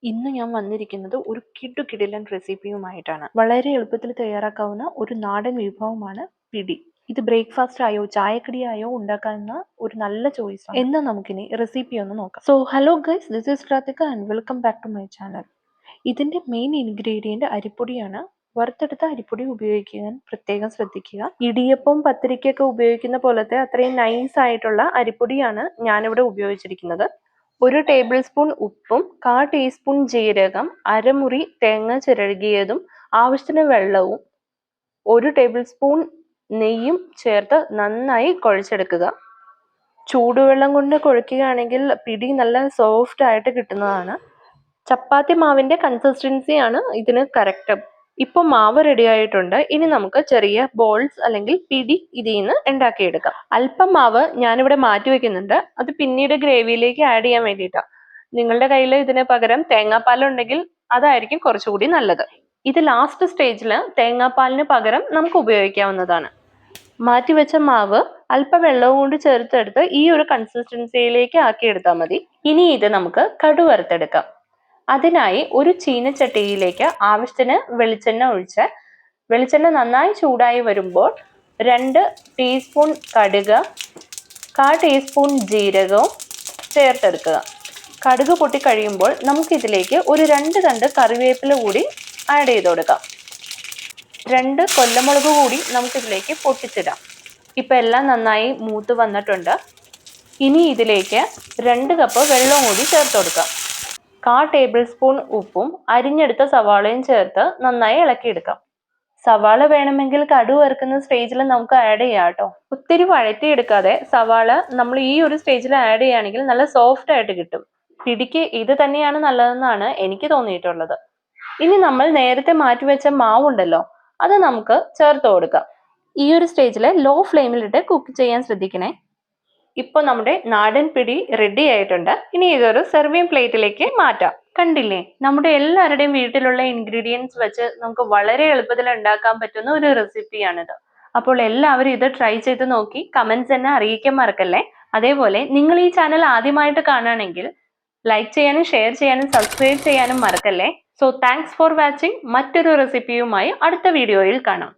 ഇന്ന് ഞാൻ വന്നിരിക്കുന്നത് ഒരു കിടുകിടിലൻ റെസിപ്പിയുമായിട്ടാണ്. വളരെ എളുപ്പത്തിൽ തയ്യാറാക്കാവുന്ന ഒരു നാടൻ വിഭവമാണ് പിടി. ഇത് ബ്രേക്ക്ഫാസ്റ്റ് ആയോ ചായക്കടിയായോ ഉണ്ടാക്കാവുന്ന ഒരു നല്ല ചോയ്സ് ആണ്. എന്നാൽ നമുക്കിനി റെസിപ്പി ഒന്ന് നോക്കാം. So hello guys, this is Radhika and welcome back to my channel. ഇതിന്റെ മെയിൻ ഇൻഗ്രീഡിയന്റ് അരിപ്പൊടിയാണ്. വറുത്തെടുത്ത അരിപ്പൊടി ഉപയോഗിക്കാൻ പ്രത്യേകം ശ്രദ്ധിക്കുക. ഇടിയപ്പം പത്തിരിക്കൊക്കെ ഉപയോഗിക്കുന്ന പോലത്തെ അത്രയും നൈസ് ആയിട്ടുള്ള അരിപ്പൊടിയാണ് ഞാനിവിടെ ഉപയോഗിച്ചിരിക്കുന്നത്. 1 ടേബിൾ സ്പൂൺ ഉപ്പും 1/4 ടീസ്പൂൺ ജീരകം, അരമുറി തേങ്ങ ചിരകിയതും, ആവശ്യത്തിന് വെള്ളവും, 1 ടേബിൾ സ്പൂൺ നെയ്യും ചേർത്ത് നന്നായി കുഴച്ചെടുക്കുക. ചൂടുവെള്ളം കൊണ്ട് കുഴയ്ക്കുകയാണെങ്കിൽ പിടി നല്ല സോഫ്റ്റ് ആയിട്ട് കിട്ടുന്നതാണ്. ചപ്പാത്തി മാവിന്റെ കൺസിസ്റ്റൻസിയാണ് ഇതിന് കറക്റ്റ്. ഇപ്പോൾ മാവ് റെഡി ആയിട്ടുണ്ട്. ഇനി നമുക്ക് ചെറിയ ബോൾസ് അല്ലെങ്കിൽ പിടി ഇതിൽ നിന്ന് ഉണ്ടാക്കിയെടുക്കാം. അല്പം മാവ് ഞാനിവിടെ മാറ്റി വെക്കുന്നുണ്ട്. അത് പിന്നീട് ഗ്രേവിയിലേക്ക് ആഡ് ചെയ്യാൻ വേണ്ടിയിട്ടാണ്. നിങ്ങളുടെ കയ്യിൽ ഇതിന് പകരം തേങ്ങാപ്പാലുണ്ടെങ്കിൽ അതായിരിക്കും കുറച്ചുകൂടി നല്ലത്. ഇത് ലാസ്റ്റ് സ്റ്റേജിൽ തേങ്ങാപ്പാലിന് പകരം നമുക്ക് ഉപയോഗിക്കാവുന്നതാണ്. മാറ്റിവെച്ച മാവ് അല്പം വെള്ളവും കൊണ്ട് ചേർത്തെടുത്ത് ഈ ഒരു കൺസിസ്റ്റൻസിയിലേക്ക് ആക്കിയെടുത്താൽ മതി. ഇനി ഇത് നമുക്ക് കടു വറുത്തെടുക്കാം. അതിനായി ഒരു ചീനച്ചട്ടിയിലേക്ക് ആവശ്യത്തിന് വെളിച്ചെണ്ണ ഒഴിച്ച് വെളിച്ചെണ്ണ നന്നായി ചൂടായി വരുമ്പോൾ 2 ടീസ്പൂൺ കടുക്, 1/4 ടീസ്പൂൺ ജീരകവും ചേർത്തെടുക്കുക. കടുക് പൊട്ടിക്കഴിയുമ്പോൾ നമുക്കിതിലേക്ക് ഒരു 2 തണ്ട് കറിവേപ്പില കൂടി ആഡ് ചെയ്ത് കൊടുക്കാം. 2 കൊല്ലമുളക് കൂടി നമുക്കിതിലേക്ക് പൊട്ടിച്ചിടാം. ഇപ്പം എല്ലാം നന്നായി മൂത്ത് വന്നിട്ടുണ്ട്. ഇനി ഇതിലേക്ക് 2 കപ്പ് വെള്ളവും കൂടി ചേർത്ത് കൊടുക്കാം. 1/4 ടേബിൾ സ്പൂൺ ഉപ്പും അരിഞ്ഞെടുത്ത സവാളയും ചേർത്ത് നന്നായി ഇളക്കിയെടുക്കാം. സവാള വേണമെങ്കിൽ കടു വറുക്കുന്ന സ്റ്റേജിൽ നമുക്ക് ആഡ് ചെയ്യാം കേട്ടോ. ഒത്തിരി വഴറ്റിയെടുക്കാതെ സവാള നമ്മൾ ഈ ഒരു സ്റ്റേജിൽ ആഡ് ചെയ്യുകയാണെങ്കിൽ നല്ല സോഫ്റ്റ് ആയിട്ട് കിട്ടും. പിടിക്ക് ഇത് തന്നെയാണ് നല്ലതെന്നാണ് എനിക്ക് തോന്നിയിട്ടുള്ളത്. ഇനി നമ്മൾ നേരത്തെ മാറ്റിവെച്ച മാവുണ്ടല്ലോ, അത് നമുക്ക് ചേർത്ത് കൊടുക്കാം. ഈ ഒരു സ്റ്റേജിൽ ലോ ഫ്ലെയിമിലിട്ട് കുക്ക് ചെയ്യാൻ ശ്രദ്ധിക്കണേ. ഇപ്പോൾ നമ്മുടെ നാടൻ പിടി റെഡി ആയിട്ടുണ്ട്. ഇനി ഇതൊരു സെർവിങ് പ്ലേറ്റിലേക്ക് മാറ്റാം. കണ്ടില്ലേ, നമ്മുടെ എല്ലാവരുടെയും വീട്ടിലുള്ള ഇൻഗ്രീഡിയൻസ് വെച്ച് നമുക്ക് വളരെ എളുപ്പത്തിൽ ഉണ്ടാക്കാൻ പറ്റുന്ന ഒരു റെസിപ്പിയാണിത്. അപ്പോൾ എല്ലാവരും ഇത് ട്രൈ ചെയ്ത് നോക്കി കമന്റ്സ് എന്നെ അറിയിക്കാൻ മറക്കല്ലേ. അതേപോലെ നിങ്ങൾ ഈ ചാനൽ ആദ്യമായിട്ട് കാണുകയാണെങ്കിൽ ലൈക്ക് ചെയ്യാനും ഷെയർ ചെയ്യാനും സബ്സ്ക്രൈബ് ചെയ്യാനും മറക്കല്ലേ. So thanks for watching. മറ്റൊരു റെസിപ്പിയുമായി അടുത്ത വീഡിയോയിൽ കാണാം.